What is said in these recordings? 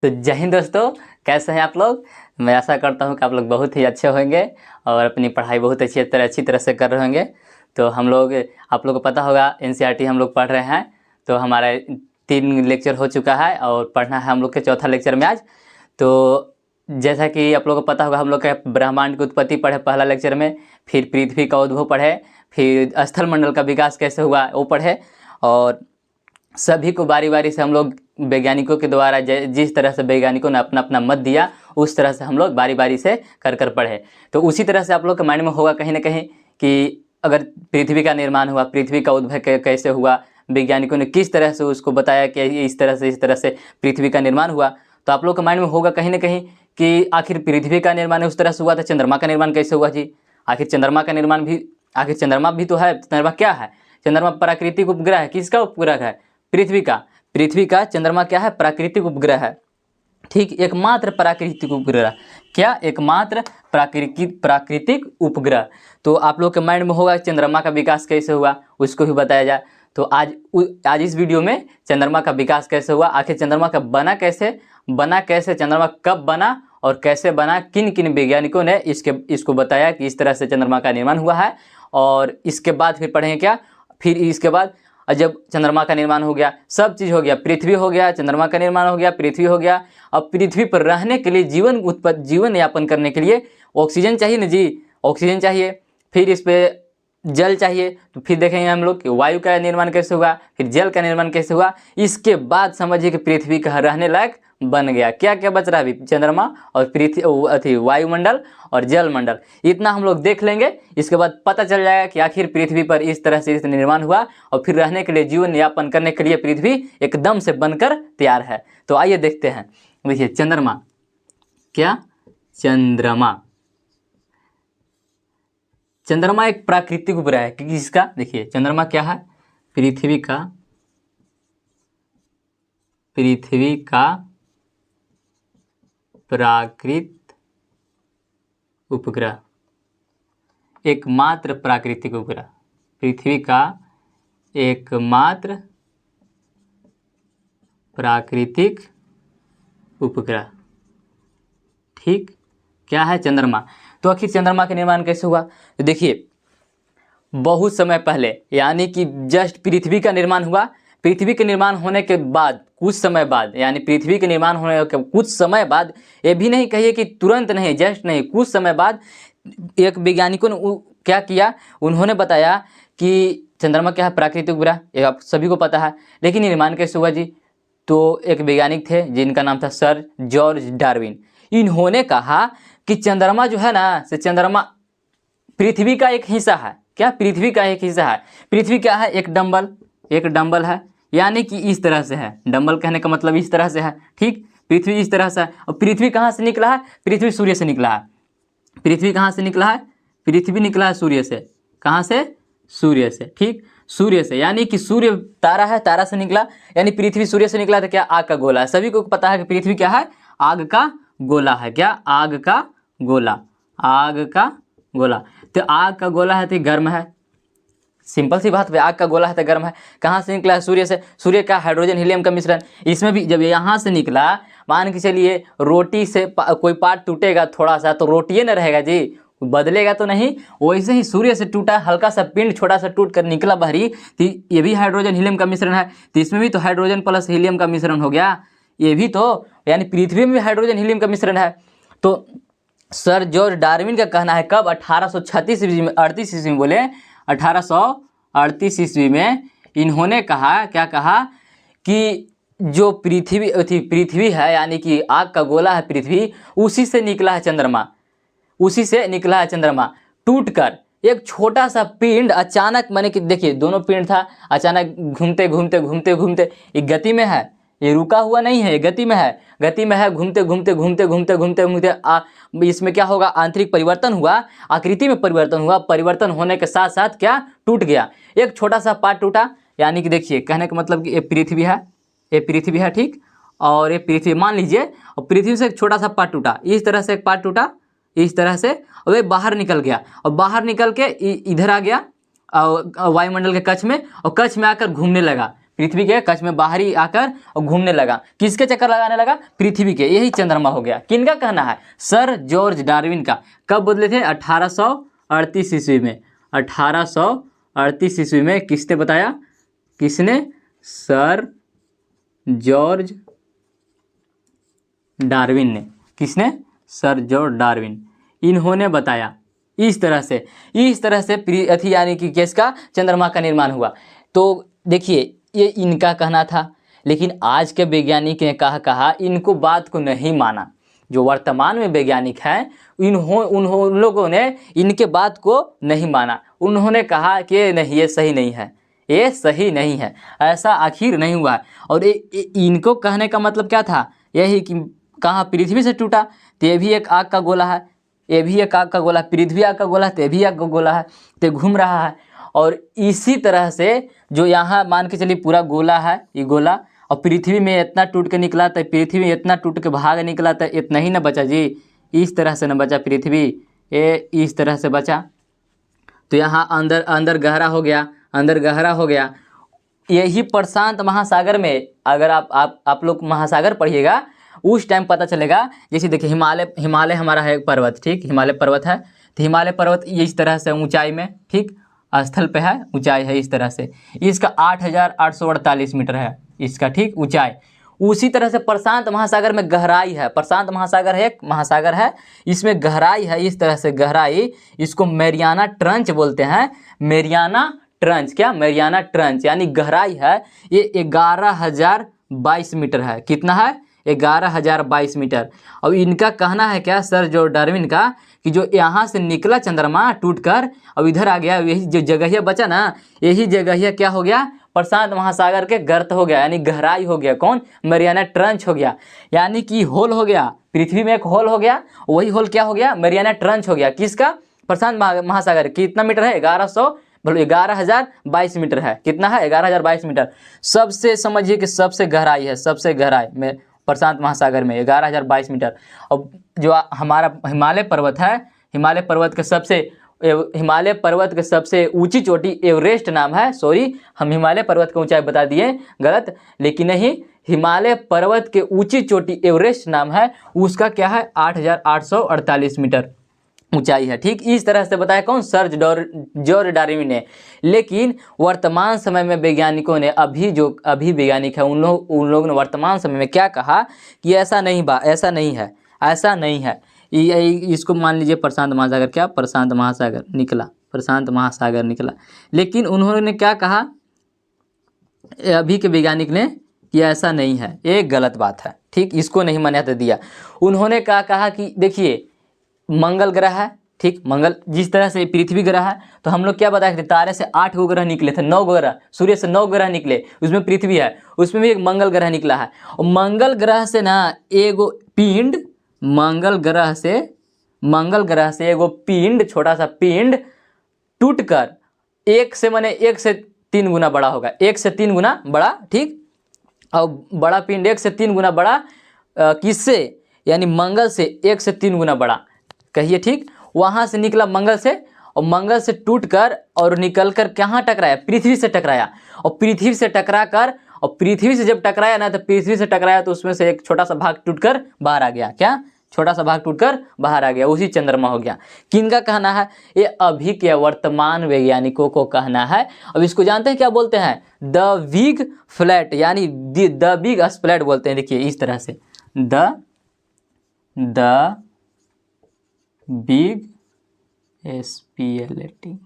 तो जय हिंद दोस्तों, कैसे हैं आप लोग। मैं आशा करता हूं कि आप लोग बहुत ही अच्छे होंगे और अपनी पढ़ाई बहुत अच्छी तरह से कर रहे होंगे। तो हम लोग, आप लोगों को पता होगा, एनसीईआरटी हम लोग पढ़ रहे हैं। तो हमारा 3 लेक्चर हो चुका है और पढ़ना है हम लोग के चौथा लेक्चर में आज। तो जैसा कि आप लोगों को पता होगा, हम लोग के ब्रह्मांड की उत्पत्ति पढ़े पहला लेक्चर में, फिर पृथ्वी का उद्भव पढ़े, फिर स्थल मंडल का विकास कैसे हुआ वो पढ़े, और सभी को बारी बारी से हम लोग वैज्ञानिकों के द्वारा जिस तरह से वैज्ञानिकों ने अपना अपना मत दिया, उस तरह से हम लोग बारी बारी से कर पढ़े। तो उसी तरह से आप लोग के माइंड में होगा कहीं ना कहीं कि अगर पृथ्वी का निर्माण हुआ, पृथ्वी का उद्भव कैसे हुआ, वैज्ञानिकों ने किस तरह से उसको बताया कि इस तरह से पृथ्वी का निर्माण हुआ। तो आप लोग के माइंड में होगा कहीं ना कहीं कि आखिर पृथ्वी का निर्माण उस तरह से हुआ, तो चंद्रमा का निर्माण कैसे हुआ जी। आखिर चंद्रमा का निर्माण भी, आखिर चंद्रमा भी तो है। चंद्रमा क्या है? चंद्रमा प्राकृतिक उपग्रह है। किसका उपग्रह है? पृथ्वी का चंद्रमा क्या है? प्राकृतिक उपग्रह है। ठीक, एकमात्र प्राकृतिक उपग्रह। क्या? एकमात्र प्राकृतिक उपग्रह। तो आप लोग के माइंड में होगा चंद्रमा का विकास कैसे हुआ, उसको भी बताया जाए। तो आज इस वीडियो में चंद्रमा का विकास कैसे हुआ, आखिर चंद्रमा का बना कैसे, चंद्रमा कब बना और कैसे बना, किन किन वैज्ञानिकों ने इसको बताया कि इस तरह से चंद्रमा का निर्माण हुआ है। और इसके बाद फिर पढ़ेंगे क्या, फिर इसके बाद जब चंद्रमा का निर्माण हो गया, सब चीज़ हो गया, पृथ्वी हो गया, चंद्रमा का निर्माण हो गया, पृथ्वी हो गया। अब पृथ्वी पर रहने के लिए, जीवन यापन करने के लिए ऑक्सीजन चाहिए ना जी, ऑक्सीजन चाहिए। फिर इस पे जल चाहिए। तो फिर देखेंगे हम लोग कि वायु का निर्माण कैसे हुआ, फिर जल का निर्माण कैसे हुआ। इसके बाद समझिए कि पृथ्वी का रहने लायक बन गया। क्या क्या बच रहा है अभी? चंद्रमा और पृथ्वी, वायुमंडल और जलमंडल। इतना हम लोग देख लेंगे। इसके बाद पता चल जाएगा कि आखिर पृथ्वी पर इस तरह से निर्माण हुआ और फिर रहने के लिए, जीवन यापन करने के लिए पृथ्वी एकदम से बनकर तैयार है। तो आइए देखते हैं। देखिए चंद्रमा क्या, चंद्रमा एक प्राकृतिक उपग्रह है। क्योंकि इसका देखिए चंद्रमा क्या है? पृथ्वी का प्राकृतिक उपग्रह, एकमात्र प्राकृतिक उपग्रह, पृथ्वी का एकमात्र प्राकृतिक उपग्रह। ठीक, क्या है? चंद्रमा। तो आखिर चंद्रमा का निर्माण कैसे हुआ? तो देखिए बहुत समय पहले, यानी कि जस्ट पृथ्वी का निर्माण हुआ। पृथ्वी के निर्माण होने के बाद कुछ समय बाद, यानी पृथ्वी के निर्माण होने के कुछ समय बाद, ये भी नहीं कहिए कि तुरंत नहीं, जस्ट नहीं, कुछ समय बाद एक वैज्ञानिकों ने क्या किया, उन्होंने बताया कि चंद्रमा क्या है? प्राकृतिक उपग्रह। ये आप सभी को पता है। लेकिन निर्माण कैसे हुआ जी? तो एक वैज्ञानिक थे जिनका नाम था सर जॉर्ज डार्विन। इन्होंने कहा कि चंद्रमा जो है ना, से चंद्रमा पृथ्वी का एक हिस्सा है। क्या? पृथ्वी का एक हिस्सा है। पृथ्वी क्या है? एक डंबल है, यानी कि इस तरह से है। डंबल कहने का मतलब इस तरह से है। ठीक, पृथ्वी इस तरह से है। और पृथ्वी कहाँ से निकला है? पृथ्वी सूर्य से निकला है। पृथ्वी कहाँ से निकला है? पृथ्वी निकला है सूर्य से। कहाँ से? सूर्य से। ठीक, सूर्य से, यानी कि सूर्य तारा है, तारा से निकला, यानी पृथ्वी सूर्य से निकला। तो क्या? आग का गोला है। सभी को पता है कि पृथ्वी क्या है? आग का गोला है। क्या? आग का गोला। तो आग का गोला है तो गर्म है। सिंपल सी बात है, आग का गोला है तो गर्म है। कहाँ से निकला है? सूर्य से। सूर्य का हाइड्रोजन हीलियम का मिश्रण। इसमें भी जब यहाँ से निकला, मान के चलिए रोटी से कोई पार्ट टूटेगा थोड़ा सा, तो रोटिए न रहेगा जी, बदलेगा तो नहीं। वैसे ही सूर्य से टूटा हल्का सा पिंड, छोटा सा टूट कर निकला बाहरी, तो ये भी हाइड्रोजन हीलियम का मिश्रण है। तो इसमें भी तो हाइड्रोजन प्लस हीलियम का मिश्रण हो गया। ये भी तो, यानी पृथ्वी में भी हाइड्रोजन हीलियम का मिश्रण है। तो सर जॉर्ज डार्विन का कहना है, कब? 1838 ईस्वी में, 38 ईस्वी में बोले, 1838 ईस्वी में इन्होंने कहा, क्या कहा कि जो पृथ्वी है, यानी कि आग का गोला है पृथ्वी, उसी से निकला है चंद्रमा। टूटकर एक छोटा सा पिंड अचानक, माने कि देखिए दोनों पिंड था, अचानक घूमते ये गति में है, ये रुका हुआ नहीं है, ये गति में है, घूमते इसमें क्या होगा? आंतरिक परिवर्तन हुआ, आकृति में परिवर्तन हुआ। परिवर्तन होने के साथ साथ क्या? टूट गया। एक छोटा सा पार्ट टूटा, यानी कि देखिए कहने का मतलब कि ये पृथ्वी है। ठीक, और ये पृथ्वी मान लीजिए, और पृथ्वी से एक छोटा सा पार्ट टूटा, इस तरह से एक पार्ट टूटा, इस तरह से, और ये बाहर निकल गया, और बाहर निकल के इधर आ गया वायुमंडल के कक्ष में, और कक्ष में आकर घूमने लगा। पृथ्वी के कक्ष में बाहर ही आकर और घूमने लगा। किसके चक्कर लगाने लगा? पृथ्वी के। यही चंद्रमा हो गया। किनका कहना है? सर जॉर्ज डार्विन का। कब बोले थे? 1838 ईस्वी में। 1838 ईस्वी में किसने बताया? किसने? सर जॉर्ज डार्विन ने। किसने? Sir George Darwin. इन्होंने बताया। इस तरह से अथी यानी कि किसका? चंद्रमा का निर्माण हुआ। तो देखिए ये इनका कहना था, लेकिन आज के वैज्ञानिक ने कहा इनको बात को नहीं माना। जो वर्तमान में वैज्ञानिक हैं उन लोगों ने इनके बात को नहीं माना। उन्होंने कहा कि नहीं, ये सही नहीं है, ये सही नहीं है, ऐसा आखिर नहीं हुआ। और इनको कहने का मतलब क्या था? यही कि कहाँ पृथ्वी से टूटा, तो ये भी एक आग का गोला है, ये भी एक आग का गोला, पृथ्वी आग का गोला है, तो ये भी आग का गोला है, तो घूम रहा है। और इसी तरह से जो यहाँ मान के चलिए पूरा गोला है, ये गोला, और पृथ्वी में इतना टूट के निकला, तो पृथ्वी में इतना टूट के भाग निकला, तो इतना ही ना बचा जी। इस तरह से न बचा पृथ्वी, ये इस तरह से बचा। तो यहाँ अंदर गहरा हो गया, अंदर गहरा हो गया। यही प्रशांत महासागर में अगर आप लोग महासागर पढ़िएगा उस टाइम पता चलेगा। जैसे देखिए हिमालय हमारा है एक पर्वत, ठीक, हिमालय पर्वत है। तो हिमालय पर्वत इस तरह से ऊंचाई में, ठीक, स्थल पे है, ऊंचाई है इस तरह से। इसका 8848 मीटर है इसका, ठीक, ऊंचाई। उसी तरह से प्रशांत महासागर में गहराई है। प्रशांत महासागर है, एक महासागर है, इसमें गहराई है इस तरह से गहराई। इसको मैरियाना ट्रंच बोलते हैं। मैरियाना ट्रंच, क्या? मैरियाना ट्रंच यानी गहराई है। ये 11,022 मीटर है। कितना है? 11,022 मीटर। और इनका कहना है क्या? सर जो डार्विन का, कि जो यहाँ से निकला चंद्रमा टूटकर अब इधर आ गया, यही जो जगह बचा ना, यही जगह क्या हो गया? प्रशांत महासागर के गर्त हो गया, यानी गहराई हो गया। कौन? मैरियाना ट्रंच हो गया, यानी कि होल हो गया। पृथ्वी में एक होल हो गया, वही होल क्या हो गया? मैरियाना ट्रंच हो गया। किसका? प्रशांत महासागर। कितना मीटर है? 11,022 मीटर है। कितना है? 11,022 मीटर। सबसे समझिए कि सबसे गहराई है, सबसे गहराई में प्रशांत महासागर में 11,022 मीटर। और जो हमारा हिमालय पर्वत है, हिमालय पर्वत के सबसे ऊंची चोटी एवरेस्ट नाम है। सॉरी, हम हिमालय पर्वत की ऊंचाई बता दिए, गलत, लेकिन नहीं, हिमालय पर्वत के ऊंची चोटी एवरेस्ट नाम है। उसका क्या है? 8,848 मीटर ऊंचाई है, ठीक। इस तरह से बताया कौन? सर जॉर्ज डार्विन ने। लेकिन वर्तमान समय में वैज्ञानिकों ने अभी वैज्ञानिक है उन लोगों ने वर्तमान समय में क्या कहा कि ऐसा नहीं है। इसको मान लीजिए प्रशांत महासागर, क्या? प्रशांत महासागर निकला। लेकिन उन्होंने क्या कहा अभी के वैज्ञानिक ने कि ऐसा नहीं है, ये गलत बात है, ठीक। इसको नहीं मान्यता दिया। उन्होंने क्या कहा कि देखिए मंगल ग्रह है, ठीक, मंगल जिस तरह से पृथ्वी ग्रह है, तो हम लोग क्या बताए थे? तारे से 8 गो ग्रह निकले थे, 9 ग्रह, सूर्य से 9 ग्रह निकले, उसमें पृथ्वी है, उसमें भी एक मंगल ग्रह निकला है। और मंगल ग्रह से ना एगो पिंड, मंगल ग्रह से एगो पिंड, छोटा सा पिंड टूटकर 1 से 3 गुना बड़ा होगा, 1 से 3 गुना बड़ा, ठीक। और बड़ा पिंड 1 से 3 गुना बड़ा किससे? यानी मंगल से 1 से 3 गुना बड़ा, कहिए, ठीक। वहाँ से निकला मंगल से, और मंगल से टूटकर और निकलकर कहाँ टकराया? पृथ्वी से टकराया। और पृथ्वी से टकरा कर, और पृथ्वी से जब टकराया ना, तो पृथ्वी से टकराया तो उसमें से एक छोटा सा भाग टूटकर बाहर आ गया। क्या? छोटा सा भाग टूटकर बाहर आ गया, उसी चंद्रमा हो गया। किनका कहना है? ये अभी के वर्तमान वैज्ञानिकों को कहना है। अब इसको जानते हैं क्या बोलते हैं? द बिग फ्लैट, यानी द बिग स्प्लैट बोलते हैं। देखिए इस तरह से the big SPLAT,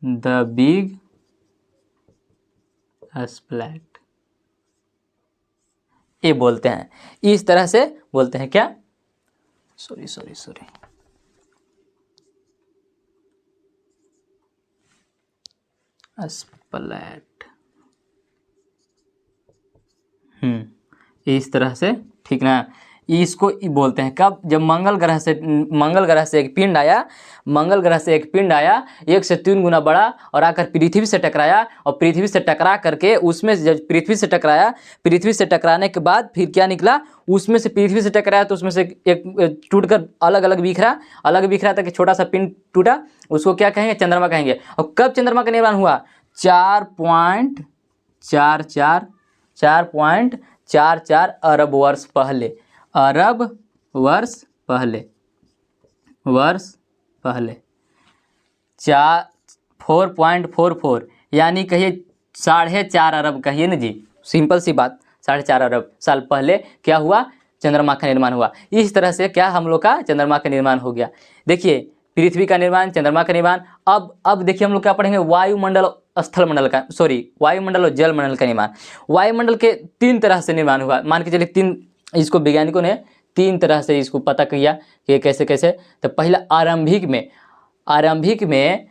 the big splat, ये बोलते हैं। इस तरह से बोलते हैं। क्या? सॉरी स्प्लैट, इस तरह से, ठीक ना। इसको बोलते हैं कब? जब मंगल ग्रह से एक पिंड आया, 1 से 3 गुना बड़ा, और आकर पृथ्वी से टकराया, और पृथ्वी से टकरा करके उसमें से जब पृथ्वी से टकराने के बाद फिर क्या निकला? उसमें से पृथ्वी से टकराया तो उसमें से एक टूटकर अलग बिखरा था कि छोटा सा पिंड टूटा, उसको क्या कहेंगे? चंद्रमा कहेंगे। और कब चंद्रमा का निर्माण हुआ? 4.44 अरब वर्ष पहले, अरब वर्ष पहले, 4.44 यानी कहिए 4.5 अरब कहिए ना जी, सिंपल सी बात, 4.5 अरब साल पहले क्या हुआ, चंद्रमा का निर्माण हुआ। इस तरह से क्या हम लोग का चंद्रमा का निर्माण हो गया। देखिए पृथ्वी का निर्माण, चंद्रमा का निर्माण। अब देखिए हम लोग क्या पढ़ेंगे, वायुमंडल, स्थलमंडल का, वायुमंडल और जलमंडल का निर्माण। वायुमंडल के 3 तरह से निर्माण हुआ, मान के चलिए 3, इसको वैज्ञानिकों ने 3 तरह से इसको पता किया कि कैसे कैसे। तो पहला आरंभिक में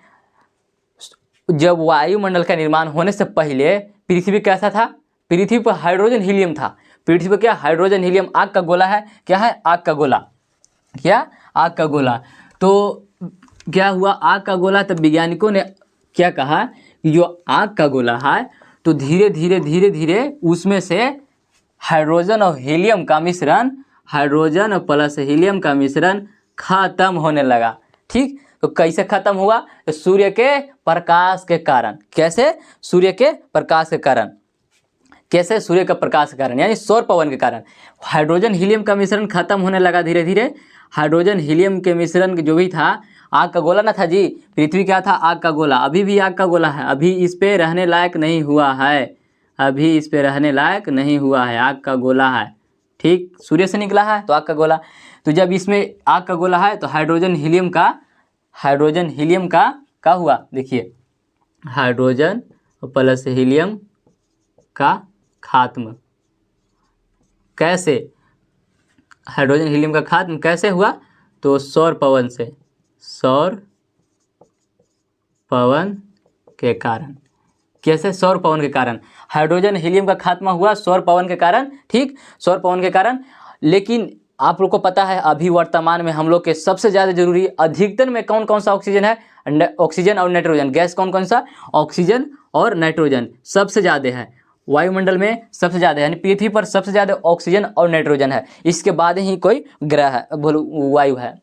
जब वायुमंडल का निर्माण होने से पहले पृथ्वी कैसा था, पृथ्वी पर हाइड्रोजन हीलियम था। पृथ्वी पर क्या, हाइड्रोजन हीलियम, आग का गोला है, क्या है, आग का गोला, क्या, आग का गोला। तो क्या हुआ, आग का गोला, तब वैज्ञानिकों ने क्या कहा कि जो आग का गोला है तो धीरे धीरे उसमें से हाइड्रोजन और हीलियम का मिश्रण, हाइड्रोजन प्लस हीलियम का मिश्रण खत्म होने लगा। ठीक, तो कैसे खत्म हुआ, तो सूर्य के प्रकाश के कारण। कैसे, सूर्य के प्रकाश के कारण। कैसे, सूर्य का प्रकाश के कारण, यानी सौर पवन के कारण हाइड्रोजन हीलियम का मिश्रण खत्म होने लगा धीरे धीरे। हाइड्रोजन हीलियम के मिश्रण जो भी था, आग का गोला ना था जी, पृथ्वी क्या था, आग का गोला, अभी भी आग का गोला है, अभी इस पे रहने लायक नहीं हुआ है, अभी इस पे रहने लायक नहीं हुआ है, आग का गोला है। ठीक, सूर्य से निकला है तो आग का गोला। तो जब इसमें आग का गोला है तो हाइड्रोजन हीलियम का क्या हुआ, देखिए हाइड्रोजन प्लस हीलियम का खात्मा। कैसे, हाइड्रोजन हीलियम का खात्मा कैसे हुआ, तो सौर पवन से, सौर पवन के कारण। कैसे, सौर पवन के कारण हाइड्रोजन हीलियम का खात्मा हुआ, सौर पवन के कारण। ठीक, सौर पवन के कारण। लेकिन आप लोग को पता है अभी वर्तमान में हम लोग के सबसे ज़्यादा जरूरी, अधिकतर में कौन कौन सा ऑक्सीजन है, ऑक्सीजन और नाइट्रोजन गैस, कौन कौन सा, ऑक्सीजन और नाइट्रोजन सबसे ज़्यादा है वायुमंडल में, सबसे ज़्यादा, यानी पृथ्वी पर सबसे ज़्यादा ऑक्सीजन और नाइट्रोजन है। इसके बाद ही कोई ग्रह है, वायु है,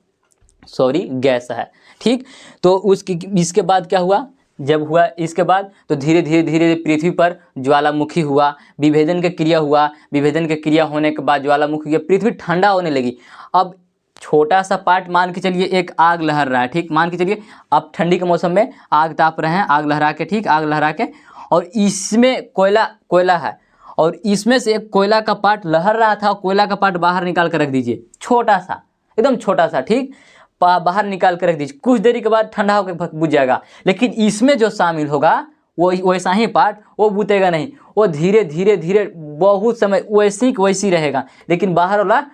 गैस है। ठीक, तो इसके बाद क्या हुआ, जब हुआ इसके बाद तो धीरे धीरे पृथ्वी पर ज्वालामुखी हुआ, विभेदन की क्रिया हुआ, विभेदन की क्रिया होने के बाद ज्वालामुखी की पृथ्वी ठंडा होने लगी। अब छोटा सा पार्ट मान के चलिए, एक आग लहर रहा है। ठीक, मान के चलिए आप ठंडी के मौसम में आग ताप रहे हैं, आग लहरा के, ठीक, आग लहरा के, और इसमें कोयला है, और इसमें से एक कोयला का पार्ट लहर रहा था, कोयला का पार्ट बाहर निकाल कर रख दीजिए, छोटा सा, एकदम छोटा सा। ठीक, बाहर निकाल कर रख दीजिए, कुछ देरी के बाद ठंडा होकर बुझ जाएगा। लेकिन इसमें जो शामिल होगा वो वैसा ही पार्ट, वो बुतेगा नहीं, वो धीरे धीरे बहुत समय वैसी रहेगा, लेकिन बाहर वाला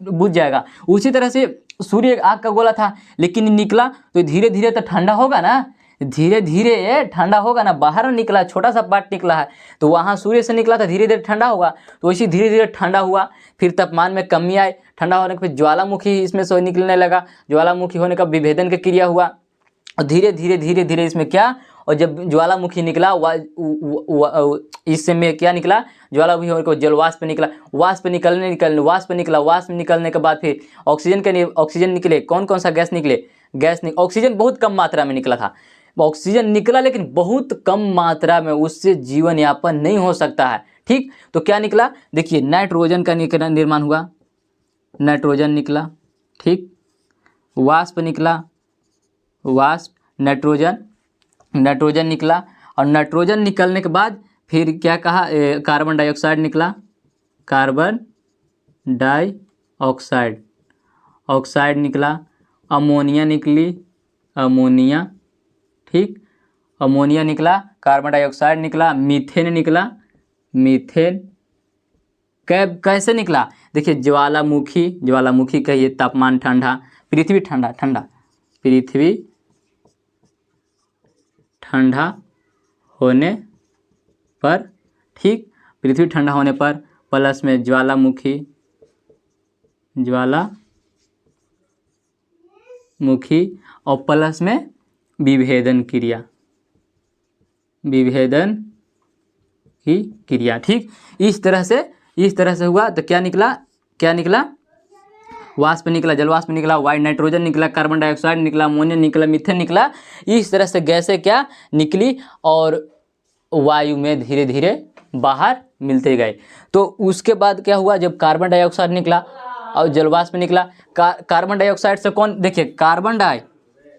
बुझ जाएगा। उसी तरह से सूर्य आग का गोला था, लेकिन निकला तो धीरे धीरे तो ठंडा होगा ना, धीरे धीरे ठंडा होगा ना, बाहर निकला, छोटा सा पार्ट निकला है, तो वहाँ सूर्य से निकला था, धीरे धीरे ठंडा होगा, तो वैसे धीरे धीरे ठंडा हुआ। फिर तापमान में कमी आई, ठंडा होने के फिर ज्वालामुखी इसमें से निकलने लगा, ज्वालामुखी होने का विभेदन की क्रिया हुआ, और धीरे धीरे इसमें क्या, और जब ज्वालामुखी निकला इसमें क्या निकला, ज्वालामुखी होने को जलवाष्प निकला, वाष्प निकलने के बाद फिर ऑक्सीजन निकले। कौन कौन सा गैस निकले, ऑक्सीजन बहुत कम मात्रा में निकला था, ऑक्सीजन निकला लेकिन बहुत कम मात्रा में, उससे जीवन यापन नहीं हो सकता है। ठीक, तो क्या निकला, देखिए नाइट्रोजन का निर्माण हुआ, नाइट्रोजन निकला। ठीक, वाष्प निकला, नाइट्रोजन निकला, और नाइट्रोजन निकलने के बाद फिर क्या कहा, कार्बन डाइऑक्साइड निकला, कार्बन डाइऑक्साइड निकला, अमोनिया निकली, अमोनिया। ठीक, अमोनिया निकला, कार्बन डाइऑक्साइड निकला, मीथेन निकला, मीथेन कैसे निकला, देखिए ज्वालामुखी कहिए, तापमान ठंडा, पृथ्वी ठंडा होने पर। ठीक, पृथ्वी ठंडा होने पर, प्लस में ज्वालामुखी और प्लस में विभेदन की क्रिया। ठीक, इस तरह से हुआ, तो क्या निकला, वाष्प निकला, जलवाष्प निकला, नाइट्रोजन निकला, कार्बन डाइऑक्साइड निकला, अमोनिया निकला, मीथेन निकला। इस तरह से गैसें क्या निकली, और वायु में धीरे धीरे बाहर मिलते गए। तो उसके बाद क्या हुआ, जब कार्बन डाइऑक्साइड निकला और जलवाष्प निकला, कार्बन डाइऑक्साइड से कौन, देखिए कार्बन डाई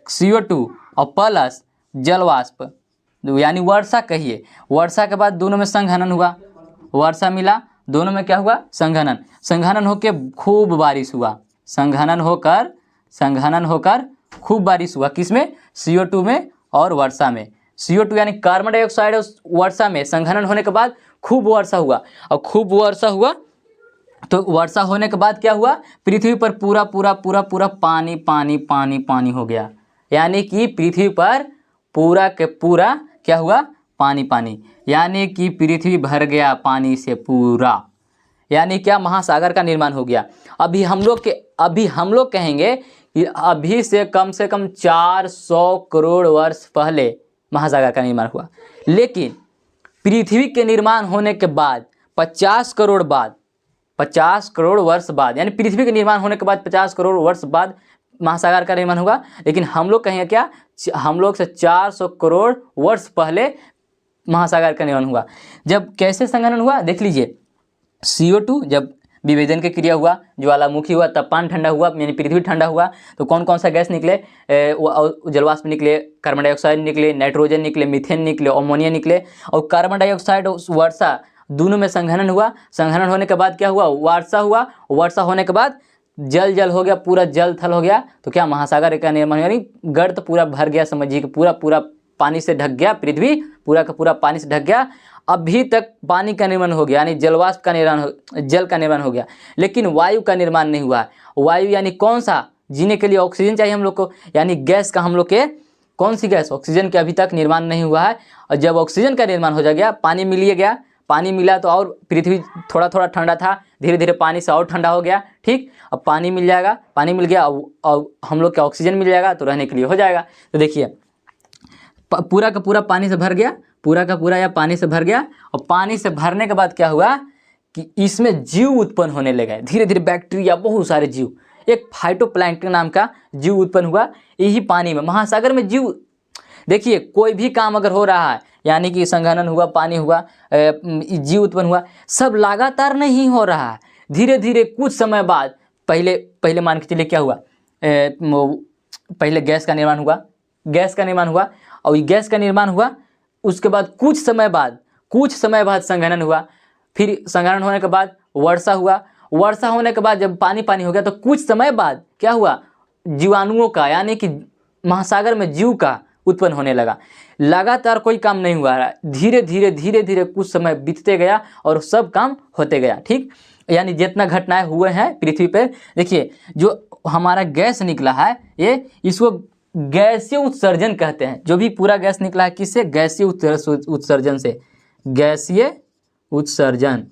CO2 और प्लस जलवाष्प यानी वर्षा कहिए, वर्षा के बाद दोनों में संघनन हुआ, वर्षा मिला, दोनों में क्या हुआ, संघनन, संघनन होकर खूब बारिश हुआ, संघनन होकर खूब बारिश हुआ, किसमें, CO2 में और वर्षा में। CO2 यानी कार्बन डाइऑक्साइड वर्षा में संघनन होने के बाद खूब वर्षा हुआ, और खूब वर्षा हुआ तो वर्षा होने के बाद क्या हुआ, पृथ्वी पर पूरा पूरा पूरा पूरा पानी पानी पानी पानी हो गया, यानी कि पृथ्वी पर पूरा के पूरा क्या हुआ, पानी पानी, यानी कि पृथ्वी भर गया पानी से पूरा, यानी क्या, महासागर का निर्माण हो गया। अभी हम लोग कहेंगे कि अभी से कम 400 करोड़ वर्ष पहले महासागर का निर्माण हुआ, लेकिन पृथ्वी के निर्माण होने के बाद 50 करोड़ वर्ष बाद, यानी पृथ्वी के निर्माण होने के बाद 50 करोड़ वर्ष बाद महासागर का निर्माण हुआ। लेकिन हम लोग कहेंगे क्या, हम लोग से 400 करोड़ वर्ष पहले महासागर का निर्माण हुआ। जब कैसे संघनन हुआ देख लीजिए, CO2 जब विभेदन की क्रिया हुआ, ज्वालामुखी हुआ, तापमान ठंडा हुआ, यानी पृथ्वी ठंडा हुआ, तो कौन कौन सा गैस निकले, जलवाष्प निकले, कार्बन डाइऑक्साइड निकले, नाइट्रोजन निकले, मीथेन निकले, अमोनिया निकले, और कार्बन डाइऑक्साइड वर्षा दोनों में संघनन हुआ, संघनन होने के बाद क्या हुआ, वर्षा हुआ, वर्षा होने के बाद जल हो गया, पूरा जल थल हो गया, तो क्या, महासागर का निर्माण, यानी गर्त पूरा भर गया, समझिए कि पूरा पूरा पानी से ढक गया, पृथ्वी पूरा का पूरा पानी से ढक गया। अभी तक पानी का निर्माण हो गया, यानी जलवाष्प का निर्माण, जल का निर्माण हो गया, लेकिन वायु का निर्माण नहीं हुआ। वायु यानी कौन सा, जीने के लिए ऑक्सीजन चाहिए हम लोग को, यानी गैस का हम लोग के, कौन सी गैस, ऑक्सीजन के अभी तक निर्माण नहीं हुआ है। और जब ऑक्सीजन का निर्माण हो जाएगा, पानी मिल गया, पानी मिला तो और पृथ्वी थोड़ा थोड़ा ठंडा था, धीरे धीरे पानी से और ठंडा हो गया, ठीक। अब पानी मिल जाएगा, पानी मिल गया और हम लोग के ऑक्सीजन मिल जाएगा, तो रहने के लिए हो जाएगा। तो देखिए पूरा का पूरा पानी से भर गया, पूरा का पूरा या पानी से भर गया, और पानी से भरने के बाद क्या हुआ कि इसमें जीव उत्पन्न होने लगे, धीरे धीरे बैक्टीरिया, बहुत सारे जीव, एक फाइटोप्लैंक्टन नाम का जीव उत्पन्न हुआ यही पानी में, महासागर में जीव। देखिए कोई भी काम अगर हो रहा है, यानी कि संघनन हुआ, पानी हुआ, जीव उत्पन्न हुआ, सब लगातार नहीं हो रहा है, धीरे धीरे कुछ समय बाद, पहले मान के चलिए क्या हुआ, पहले गैस का निर्माण हुआ, और गैस का निर्माण हुआ, उसके बाद कुछ समय बाद संघनन हुआ, फिर संघनन होने के बाद वर्षा हुआ, वर्षा होने के बाद जब पानी पानी हो गया, तो कुछ समय बाद क्या हुआ, जीवाणुओं का, यानी कि महासागर में जीव का उत्पन्न होने लगा। लगातार कोई काम नहीं हुआ रहा, धीरे धीरे कुछ समय बीतते गया और सब काम होते गया, ठीक। यानी जितना घटनाएं हुए हैं पृथ्वी पर, देखिए जो हमारा गैस निकला है, ये इसको गैसीय उत्सर्जन कहते हैं। जो भी पूरा गैस निकला है, किससे, गैसीय उत्सर्जन से, गैसीय उत्सर्जन,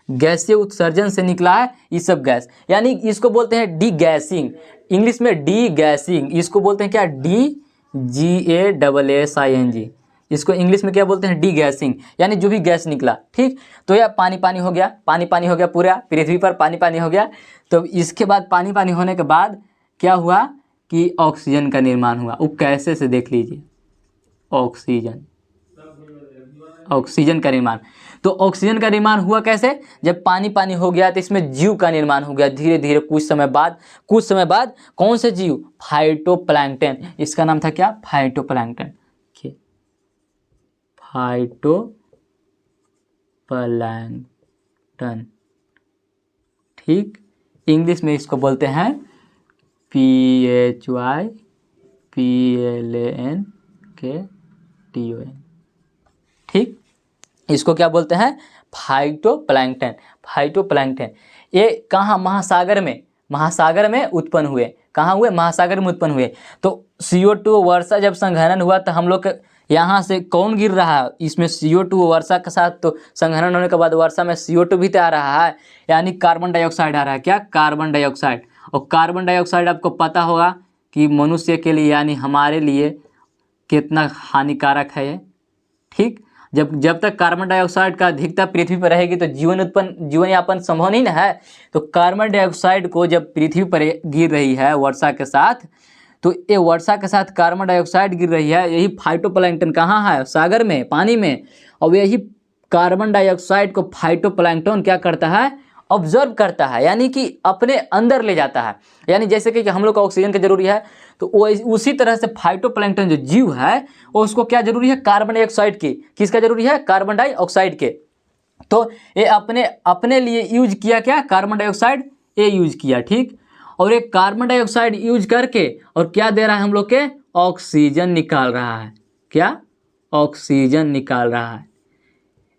गैसीय उत्सर्जन से निकला है ये सब गैस, यानी इसको बोलते हैं डी गैसिंग, इंग्लिश में डी गैसिंग, इसको बोलते हैं क्या, DGASSING, इसको इंग्लिश में क्या बोलते हैं, डी गैसिंग, यानी जो भी गैस निकला, ठीक। तो यह पानी हो गया, पूरा पृथ्वी पर पानी हो गया। तो इसके बाद पानी होने के बाद क्या हुआ कि ऑक्सीजन का निर्माण हुआ। वो कैसे से देख लीजिए, ऑक्सीजन का निर्माण। तो ऑक्सीजन का निर्माण हुआ कैसे, जब पानी हो गया तो इसमें जीव का निर्माण हो गया, धीरे धीरे कुछ समय बाद कौन से जीव, फाइटोप्लैंक्टन, इसका नाम था क्या, फाइटोप्लैंक्टन, ठीक। इंग्लिश में इसको बोलते हैं PHYPLANKTON, ठीक। इसको क्या बोलते हैं, फाइटोप्लैंक्टन। ये कहाँ, महासागर में उत्पन्न हुए, कहाँ हुए, महासागर में उत्पन्न हुए। तो CO2 वर्षा जब संघनन हुआ तो हम लोग यहाँ से कौन गिर रहा है, इसमें CO2 वर्षा के साथ, तो संघनन होने के बाद वर्षा में CO2 भी तो आ रहा है, यानी कार्बन डाइऑक्साइड आ रहा है, क्या, कार्बन डाइऑक्साइड। और कार्बन डाइऑक्साइड आपको पता होगा कि मनुष्य के लिए, यानी हमारे लिए कितना हानिकारक है ये, ठीक। जब तक कार्बन डाइऑक्साइड का अधिकता पृथ्वी पर रहेगी तो जीवन यापन संभव नहीं ना है। तो कार्बन डाइऑक्साइड को जब पृथ्वी पर गिर रही है वर्षा के साथ, तो ये वर्षा के साथ कार्बन डाइऑक्साइड गिर रही है, यही फाइटोप्लैंक्टन कहाँ है, सागर में, पानी में। और यही कार्बन डाइऑक्साइड को फाइटोप्लैंक्टन क्या करता है, ऑब्जर्व करता है, यानी कि अपने अंदर ले जाता है। यानी जैसे कि हम लोग को ऑक्सीजन की जरूरी है, तो वो उसी तरह से फाइटोप्लैंक्टन जो जीव है वो उसको क्या जरूरी है, कार्बन डाइऑक्साइड की। किसका जरूरी है, कार्बन डाइऑक्साइड के। तो ये अपने लिए यूज किया क्या, कार्बन डाइऑक्साइड ये यूज किया, ठीक। और ये कार्बन डाइऑक्साइड यूज करके और क्या दे रहा है हम लोग के, ऑक्सीजन निकाल रहा है। क्या, ऑक्सीजन निकाल रहा है।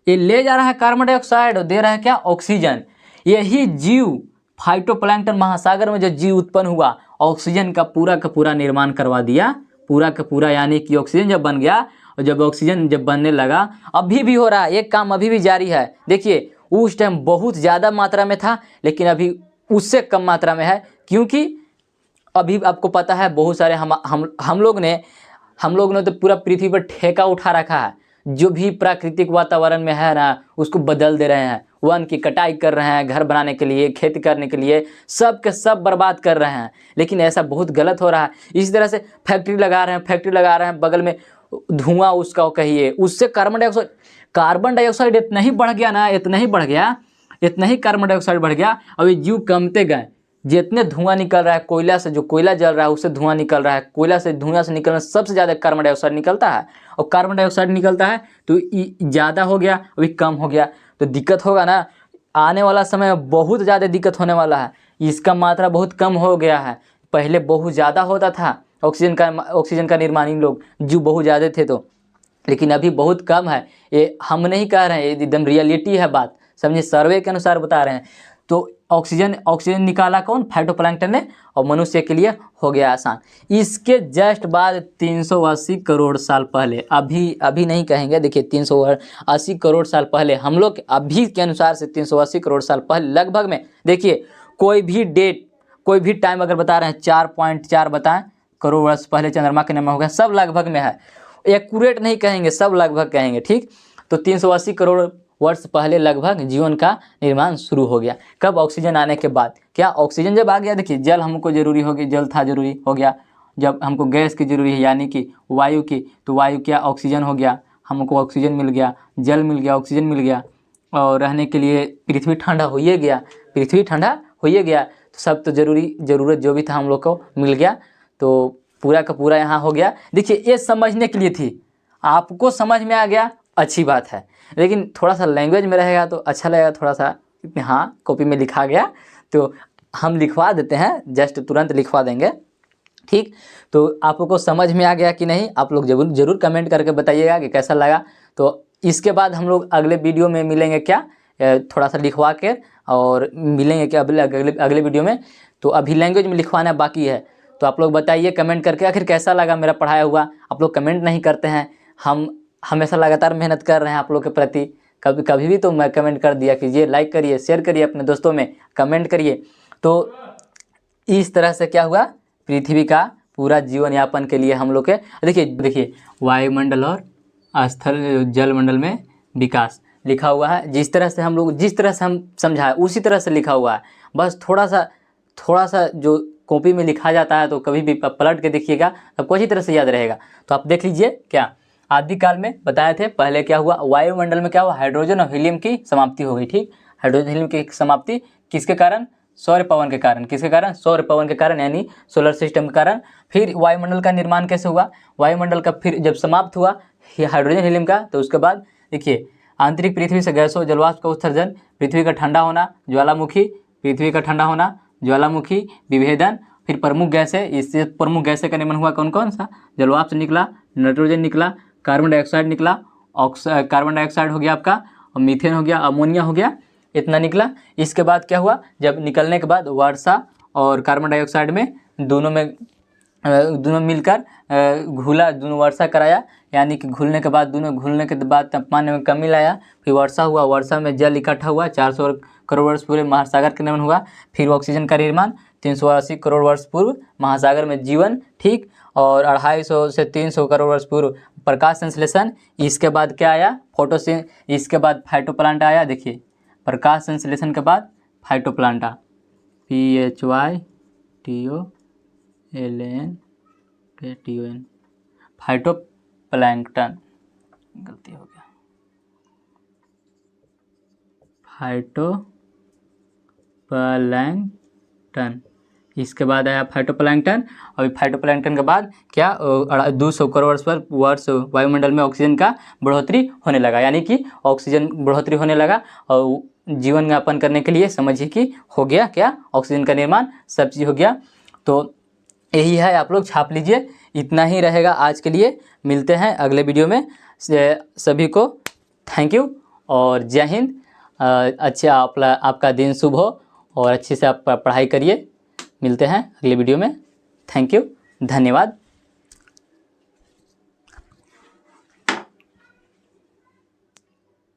ये ले जा रहा है कार्बन डाइऑक्साइड और दे रहा है क्या, ऑक्सीजन। यही जीव फाइटोप्लैंक्टन महासागर में जो जीव उत्पन्न हुआ, ऑक्सीजन का पूरा निर्माण करवा दिया, पूरा का पूरा। यानी कि ऑक्सीजन जब बन गया, और जब ऑक्सीजन जब बनने लगा, अभी भी हो रहा है, एक काम अभी भी जारी है। देखिए उस टाइम बहुत ज़्यादा मात्रा में था, लेकिन अभी उससे कम मात्रा में है, क्योंकि अभी आपको पता है बहुत सारे हम लोग ने तो पूरा पृथ्वी पर ठेका उठा रखा है। जो भी प्राकृतिक वातावरण में है ना, उसको बदल दे रहे हैं, वन की कटाई कर रहे हैं, घर बनाने के लिए, खेती करने के लिए, सब के सब बर्बाद कर रहे हैं। लेकिन ऐसा बहुत गलत हो रहा है। इसी तरह से फैक्ट्री लगा रहे हैं, बगल में धुआं उसका कहिए, उससे कार्बन डाइऑक्साइड इतना ही बढ़ गया ना, इतना ही कार्बन डाइऑक्साइड बढ़ गया। अब ये जीव कमते गए, जितने धुआं निकल रहा है कोयला से, जो कोयला जल रहा है उससे धुआं निकल रहा है, कोयला से धुआं से निकलना सबसे ज़्यादा कार्बन डाइऑक्साइड निकलता है। और कार्बन डाइऑक्साइड निकलता है तो ज़्यादा हो गया, अभी कम हो गया, तो दिक्कत होगा ना। आने वाला समय में बहुत ज़्यादा दिक्कत होने वाला है। इसका मात्रा बहुत कम हो गया है, पहले बहुत ज़्यादा होता था ऑक्सीजन का निर्माण, इन लोग जीव बहुत ज़्यादा थे तो, लेकिन अभी बहुत कम है। ये हम नहीं कह रहे हैं, ये एकदम रियलिटी है बात, समझिए, सर्वे के अनुसार बता रहे हैं। तो ऑक्सीजन निकाला कौन, फाइटोप्लैंक्टन ने, और मनुष्य के लिए हो गया आसान। इसके जस्ट बाद 380 करोड़ साल पहले, अभी नहीं कहेंगे, देखिए 380 करोड़ साल पहले, हम लोग अभी के अनुसार से 380 करोड़ साल पहले लगभग में, देखिए कोई भी डेट, कोई भी टाइम अगर बता रहे हैं, 4.4 बताएं करोड़ वर्ष पहले चंद्रमा के निर्माण हो गया, सब लगभग में है, एक्यूरेट नहीं कहेंगे, सब लगभग कहेंगे, ठीक। तो 380 करोड़ वर्ष पहले लगभग जीवन का निर्माण शुरू हो गया। कब, ऑक्सीजन आने के बाद। क्या, ऑक्सीजन जब आ गया, देखिए जल हमको जरूरी हो गया, जल था जरूरी हो गया। जब हमको गैस की जरूरी है, यानी कि वायु की, तो वायु क्या, ऑक्सीजन हो गया, हमको ऑक्सीजन मिल गया, जल मिल गया, ऑक्सीजन मिल गया, और रहने के लिए पृथ्वी ठंडा हो ही गया, तो सब तो ज़रूरत जो भी था हम लोग को मिल गया, तो पूरा का पूरा यहाँ हो गया। देखिए ये समझने के लिए थी, आपको समझ में आ गया, अच्छी बात है, लेकिन थोड़ा सा लैंग्वेज में रहेगा तो अच्छा लगेगा, थोड़ा सा। हाँ, कॉपी में लिखा गया तो हम लिखवा देते हैं, जस्ट तुरंत लिखवा देंगे, ठीक। तो आपको समझ में आ गया कि नहीं, आप लोग जरूर कमेंट करके बताइएगा कि कैसा लगा। तो इसके बाद हम लोग अगले वीडियो में मिलेंगे, क्या थोड़ा सा लिखवा के, और मिलेंगे क्या अगले वीडियो में। तो अभी लैंग्वेज में लिखवाना बाकी है, तो आप लोग बताइए कमेंट करके आखिर कैसा लगा मेरा पढ़ाया हुआ। आप लोग कमेंट नहीं करते हैं, हम हमेशा लगातार मेहनत कर रहे हैं आप लोग के प्रति, कभी भी तो मैं कमेंट कर दिया कीजिए, लाइक करिए, शेयर करिए, अपने दोस्तों में कमेंट करिए। तो इस तरह से क्या हुआ, पृथ्वी का पूरा जीवन यापन के लिए हम लोग के, देखिए वायुमंडल और स्थल जलमंडल में विकास लिखा हुआ है। जिस तरह से हम समझाए उसी तरह से लिखा हुआ है, बस थोड़ा सा जो कॉपी में लिखा जाता है तो कभी भी पलट के देखिएगा, आपको अच्छी तरह से याद रहेगा। तो आप देख लीजिए, क्या आदिकाल में बताए थे, पहले क्या हुआ, वायुमंडल में क्या हुआ, हाइड्रोजन और हीलियम की समाप्ति हो गई, ठीक। हाइड्रोजन हीलियम की समाप्ति किसके कारण, सौर पवन के कारण। किसके कारण, सौर पवन के कारण, यानी सोलर सिस्टम के कारण। फिर वायुमंडल का निर्माण कैसे हुआ, वायुमंडल का फिर जब समाप्त हुआ हाइड्रोजन हीलियम का, तो उसके बाद देखिए आंतरिक पृथ्वी से गैसों जलवाष्प का उत्सर्जन, पृथ्वी का ठंडा होना, ज्वालामुखी, विभेदन, फिर प्रमुख गैसें। इससे प्रमुख गैसें का निर्माण हुआ कौन सा, जलवाष्प निकला, नाइट्रोजन निकला, कार्बन डाइऑक्साइड निकला, कार्बन डाइऑक्साइड हो गया आपका, और मीथेन हो गया, अमोनिया हो गया, इतना निकला। इसके बाद क्या हुआ, जब निकलने के बाद वर्षा और कार्बन डाइऑक्साइड में दोनों मिलकर घुला, दोनों वर्षा कराया, यानी कि घुलने के बाद तापमान में कमी लाया। फिर वर्षा हुआ, वर्षा में जल इकट्ठा हुआ, 400 करोड़ वर्ष पूर्व महासागर का निर्माण हुआ। फिर ऑक्सीजन का निर्माण 380 करोड़ वर्ष पूर्व, महासागर में जीवन, ठीक। और 250 से 300 करोड़ वर्ष पूर्व प्रकाश संश्लेषण। इसके बाद क्या आया, इसके बाद फाइटोप्लांट आया। देखिए प्रकाश संश्लेषण के बाद फाइटोप्लांटा, PHYTOLN FATON फाइटोप्लैंक्टन, गलती हो गया, फाइटोप्लैंक्टन। इसके बाद आया फाइटोप्लैंक्टन। और फाइटोप्लैंक्टन के बाद क्या 200 करोड़ वर्ष वायुमंडल में ऑक्सीजन का बढ़ोतरी होने लगा, यानी कि ऑक्सीजन बढ़ोतरी होने लगा और जीवन यापन करने के लिए समझिए कि हो गया क्या, ऑक्सीजन का निर्माण, सब चीज़ हो गया। तो यही है, आप लोग छाप लीजिए। इतना ही रहेगा आज के लिए, मिलते हैं अगले वीडियो में। सभी को थैंक यू और जय हिंद। अच्छा आपका दिन शुभ हो और अच्छे से आप पढ़ाई करिए। मिलते हैं अगले वीडियो में। थैंक यू, धन्यवाद।